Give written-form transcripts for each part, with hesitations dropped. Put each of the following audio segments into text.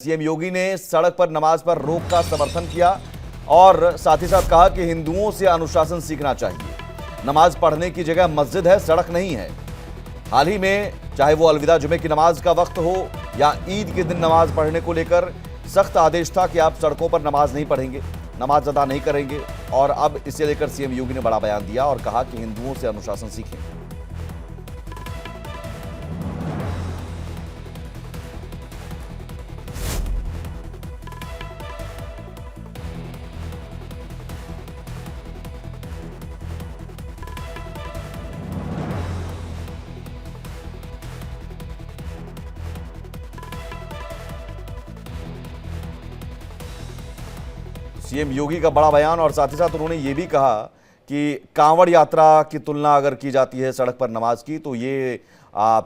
CM योगी ने सड़क पर नमाज पर रोक का समर्थन किया और साथ ही साथ कहा कि हिंदुओं से अनुशासन सीखना चाहिए। नमाज पढ़ने की जगह मस्जिद है, सड़क नहीं है। हाल ही में चाहे वो अलविदा जुमे की नमाज का वक्त हो या ईद के दिन नमाज पढ़ने को लेकर सख्त आदेश था कि आप सड़कों पर नमाज नहीं पढ़ेंगे, नमाज अदा नहीं करेंगे। और अब इसे लेकर सीएम योगी ने बड़ा बयान दिया और कहा कि हिंदुओं से अनुशासन सीखें। सीएम योगी का बड़ा बयान और साथ ही साथ उन्होंने ये भी कहा कि कांवड़ यात्रा की तुलना अगर की जाती है सड़क पर नमाज की तो ये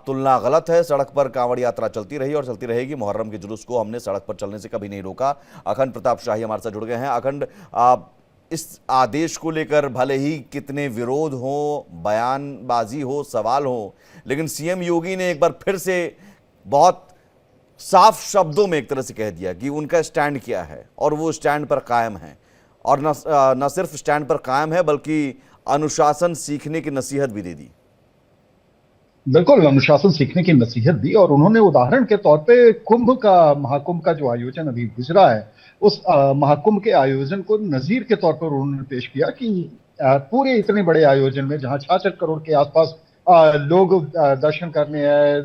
तुलना गलत है। सड़क पर कांवड़ यात्रा चलती रही और चलती रहेगी। मुहर्रम के जुलूस को हमने सड़क पर चलने से कभी नहीं रोका। अखंड प्रताप शाही हमारे साथ जुड़ गए हैं। अखंड, इस आदेश को लेकर भले ही कितने विरोध हो, बयानबाजी हो, सवाल हो, लेकिन सीएम योगी ने एक बार फिर से बहुत साफ शब्दों में एक तरह से कह दिया कि उनका स्टैंड क्या है और वो स्टैंड पर कायम है। और न सिर्फ स्टैंड पर कायम है बल्कि अनुशासन सीखने की नसीहत भी दे दी। बिल्कुल, अनुशासन सीखने की नसीहत दी और उन्होंने उदाहरण के तौर पे महाकुंभ का जो आयोजन अभी गुजरा है, उस महाकुंभ के आयोजन को नजीर के तौर पर उन्होंने पेश किया कि पूरे इतने बड़े आयोजन में जहां 66 करोड़ के आसपास लोग दर्शन करने आए,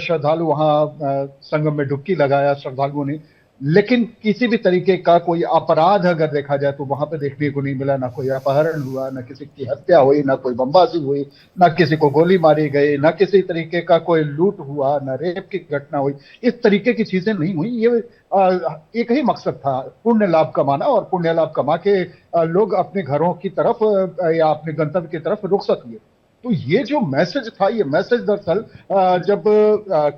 श्रद्धालु वहां संगम में डुबकी लगाया श्रद्धालुओं ने, लेकिन किसी भी तरीके का कोई अपराध अगर देखा जाए तो वहां पे देखने को नहीं मिला। ना कोई अपहरण हुआ, ना किसी की हत्या हुई, ना कोई बमबाजी हुई, ना किसी को गोली मारी गई, ना किसी तरीके का कोई लूट हुआ, ना रेप की घटना हुई। इस तरीके की चीजें नहीं हुई। ये एक ही मकसद था, पुण्य लाभ कमाना, और पुण्य लाभ कमा के लोग अपने घरों की तरफ या अपने गंतव्य की तरफ रुखसत हुए। तो ये जो मैसेज था, ये मैसेज दरअसल जब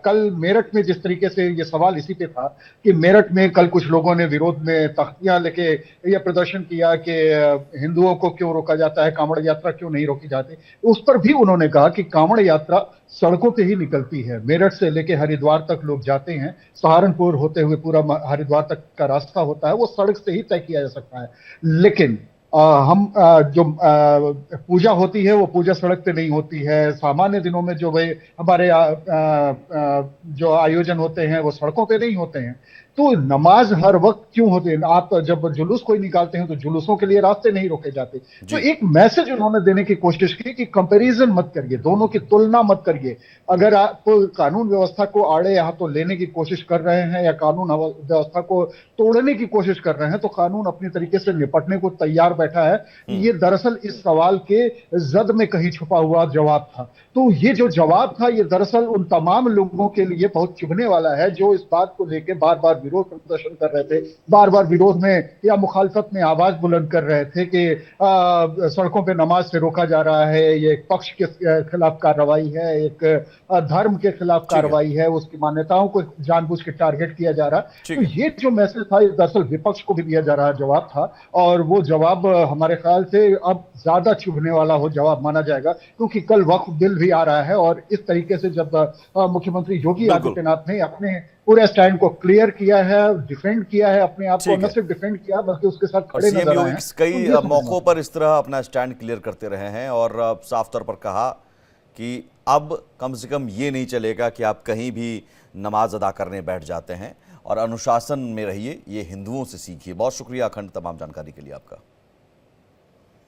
कल मेरठ में जिस तरीके से ये सवाल इसी पे था कि मेरठ में कल कुछ लोगों ने विरोध में तख्तियां लेके ये प्रदर्शन किया कि हिंदुओं को क्यों रोका जाता है, कांवड़ यात्रा क्यों नहीं रोकी जाती, उस पर भी उन्होंने कहा कि कांवड़ यात्रा सड़कों पे ही निकलती है। मेरठ से लेके हरिद्वार तक लोग जाते हैं, सहारनपुर होते हुए पूरा हरिद्वार तक का रास्ता होता है, वो सड़क से ही तय किया जा सकता है। लेकिन जो पूजा होती है वो पूजा सड़क पे नहीं होती है। सामान्य दिनों में जो भाई हमारे जो आयोजन होते हैं वो सड़कों पे नहीं होते हैं। तो नमाज हर वक्त क्यों होती है? आप जब जुलूस कोई निकालते हैं तो जुलूसों के लिए रास्ते नहीं रोके जाते। तो एक मैसेज उन्होंने देने की कोशिश की कि कंपैरिजन मत करिए, दोनों की तुलना मत करिए। अगर आप कानून व्यवस्था को आड़े हाथों लेने की कोशिश कर रहे हैं या कानून व्यवस्था को तोड़ने की कोशिश कर रहे हैं तो कानून अपनी तरीके से निपटने को तैयार बैठा है। ये दरअसल इस सवाल के जद में कहीं छुपा हुआ जवाब था। तो ये जो जवाब था ये दरअसल उन तमाम लोगों के लिए बहुत चुभने वाला है जो इस बात को लेकर बार बार विरोध प्रदर्शन कर रहे थे, बार बार विरोध में या मुखालफत में आवाज बुलंद कर रहे थे कि सड़कों पे नमाज से रोका जा रहा है, ये एक पक्ष के खिलाफ कार्रवाई है, एक धर्म के खिलाफ कार्रवाई है, उसकी मान्यताओं को जानबूझ के टारगेट किया जा रहा है। तो ये जो मैसेज था ये दरअसल विपक्ष को भी दिया जा रहा जवाब था और वो जवाब हमारे ख्याल से अब ज्यादा चुभने वाला हो जवाब माना जाएगा, क्योंकि कल वक्फ बिल भी आ रहा है और इस तरीके से जब मुख्यमंत्री योगी आदित्यनाथ ने अपने पूरे स्टैंड को क्लियर किया है, डिफेंड किया है अपने आप को, न सिर्फ डिफेंड किया बल्कि उसके साथ खड़े नजर आए हैं। कई मौकों पर इस तरह अपना स्टैंड क्लियर करते रहे हैं और साफ तौर पर कहा कि अब कम से कम ये नहीं चलेगा कि आप कहीं भी नमाज अदा करने बैठ जाते हैं और अनुशासन में रहिए, ये हिंदुओं से सीखिए। बहुत शुक्रिया अखंड तमाम जानकारी के लिए आपका।